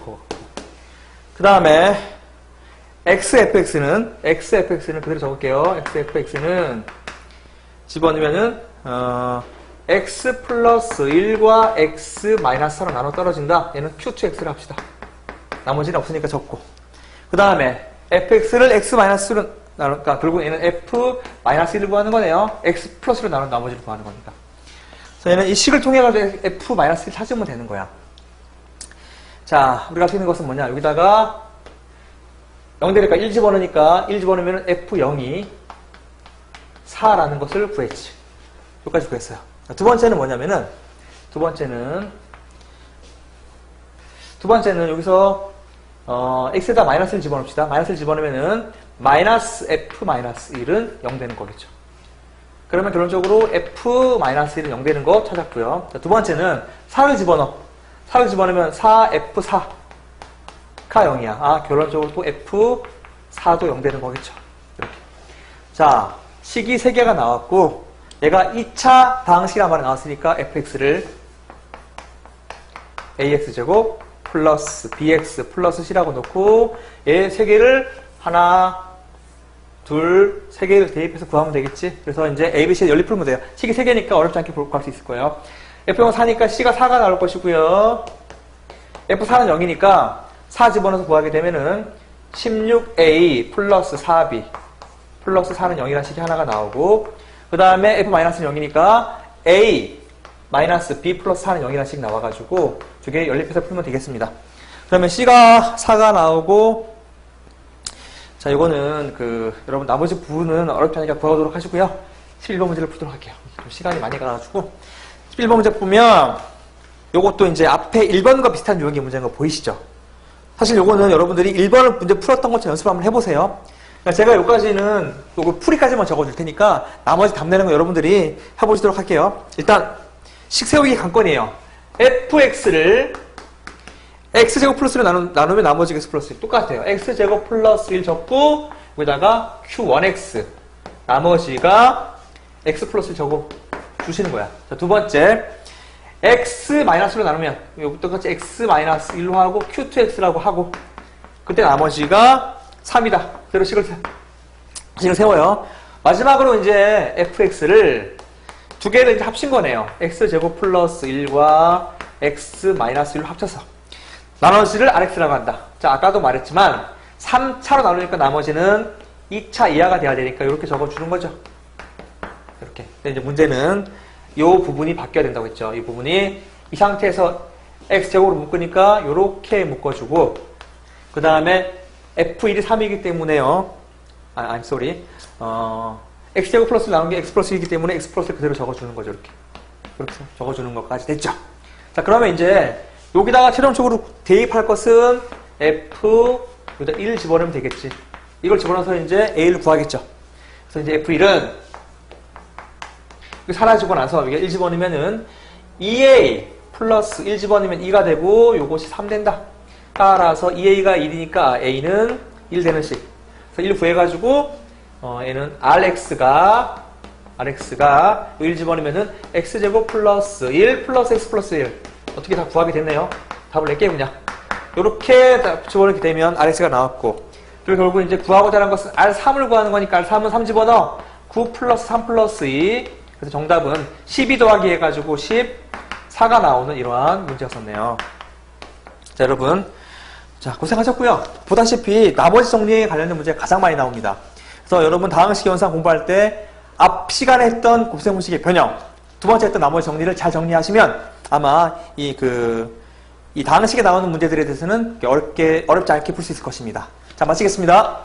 그 다음에 xfx는 그대로 적을게요. xfx는 집어넣으면은 x 플러스 1과 x 마이너스 4로 나눠 떨어진다. 얘는 q2x를 합시다. 나머지는 없으니까 적고. 그 다음에 fx를 x 마이너스로 나누니까 결국 얘는 f 마이너스 1을 구하는 거네요. x 플러스로 나눈 나머지를 구하는 겁니다. 그래서 얘는 이 식을 통해 가지고 f 마이너스 1 찾으면 되는 거야. 자, 우리가 할 수 있는 것은 뭐냐? 여기다가 0 되니까 1 집어넣으니까 1 집어넣으면 f0이 4라는 것을 구했지. 여기까지 구했어요. 두 번째는 뭐냐면은 두 번째는 여기서 x에다 마이너스를 집어넣읍시다. 마이너스를 집어넣으면은 마이너스 f 마이너스 1은 0 되는 거겠죠. 그러면 결론적으로 f 마이너스 1은 0 되는 거 찾았고요. 자, 두 번째는 4를 집어넣어. 4를 집어넣으면 4f4가 0이야. 결론적으로 또 f4도 0 되는 거겠죠. 이렇게. 자, 식이 3개가 나왔고 얘가 2차 다항식이란 말이 나왔으니까 fx를 ax제곱 플러스 bx 플러스 c라고 놓고 얘 3개를 하나, 둘, 3개를 대입해서 구하면 되겠지. 그래서 이제 a, b, c 연립 풀면 돼요. 식이 3개니까 어렵지 않게 구할 수 있을 거예요. f는 4니까 c가 4가 나올 것이고요. f4는 0이니까 4 집어넣어서 구하게 되면은 16a 플러스 4b 플러스 4는 0이라는 식이 하나가 나오고 그 다음에 f-는 0이니까 a 마이너스 b 플러스 4는 0이라는 식이 나와가지고 두 개 연립해서 풀면 되겠습니다. 그러면 c가 4가 나오고 자, 이거는 여러분 나머지 부분은 어렵지 않으니까 구하도록 하시고요. 11번 문제를 풀도록 할게요. 좀 시간이 많이 가가지고 11번 문제 보면 요것도 이제 앞에 1번과 비슷한 유형의 문제인 거 보이시죠? 사실 요거는 여러분들이 1번을 문제 풀었던 것처럼 연습 한번 해보세요. 제가 여기까지는 요거 풀이까지만 적어줄 테니까 나머지 답 내는 거 여러분들이 해보시도록 할게요. 일단 식 세우기 관건이에요. fx를 x제곱 플러스로 나누면 나머지 x 플러스 1 똑같아요. x제곱 플러스 1 적고 여기다가 q1x 나머지가 x 플러스 1 적어 주시는 거야. 자, 두 번째 x 마이너스로 나누면 여기 똑같이 x 마이너스 1로 하고 q2x라고 하고 그때 나머지가 3이다. 그대로 식을 세워요. 마지막으로 이제 fx를 두 개를 이제 합친 거네요. x제곱 플러스 1과 x 마이너스 1로 합쳐서 나머지를 rx라고 한다. 자, 아까도 말했지만 3차로 나누니까 나머지는 2차 이하가 돼야 되니까 이렇게 적어주는 거죠. 이렇게. 근데 이제 문제는 이 부분이 바뀌어야 된다고 했죠. 이 부분이 이 상태에서 x제곱으로 묶으니까 이렇게 묶어주고 그 다음에 f1이 3이기 때문에요. I'm sorry. x제곱 플러스 나눈 게 x 플러스 1이기 때문에 x 플러스를 그대로 적어주는 거죠. 이렇게. 그렇게 적어주는 것까지 됐죠. 자, 그러면 이제 여기다가 최종적으로 대입할 것은 f 여기다 1 집어넣으면 되겠지. 이걸 집어넣어서 이제 a를 구하겠죠. 그래서 이제 f1은 사라지고 나서 여기 1 집어넣으면은 2a 플러스 1 집어넣으면 2가 되고 요것이 3 된다. 따라서 2a가 1이니까 a는 1 되는 식. 그래서 1 구해가지고 얘는 rx가 1 집어넣으면은 x제곱 플러스 1 플러스 x 플러스 1 어떻게 다 구하게 됐네요. 답을 낼게요 그냥. 요렇게 집어넣게 되면 rx가 나왔고 그리고 결국 이제 구하고자 하는 것은 r3을 구하는 거니까 r3은 3 집어넣어 9 플러스 3 플러스 2 그래서 정답은 12 더하기 해가지고 14가 나오는 이러한 문제였었네요. 자, 여러분. 자, 고생하셨고요. 보다시피 나머지 정리에 관련된 문제가 가장 많이 나옵니다. 그래서 여러분 다항식 현상 공부할 때 앞 시간에 했던 곱셈공식의 변형, 두 번째 했던 나머지 정리를 잘 정리하시면 아마 이 다항식에 나오는 문제들에 대해서는 어렵지 않게 풀 수 있을 것입니다. 자, 마치겠습니다.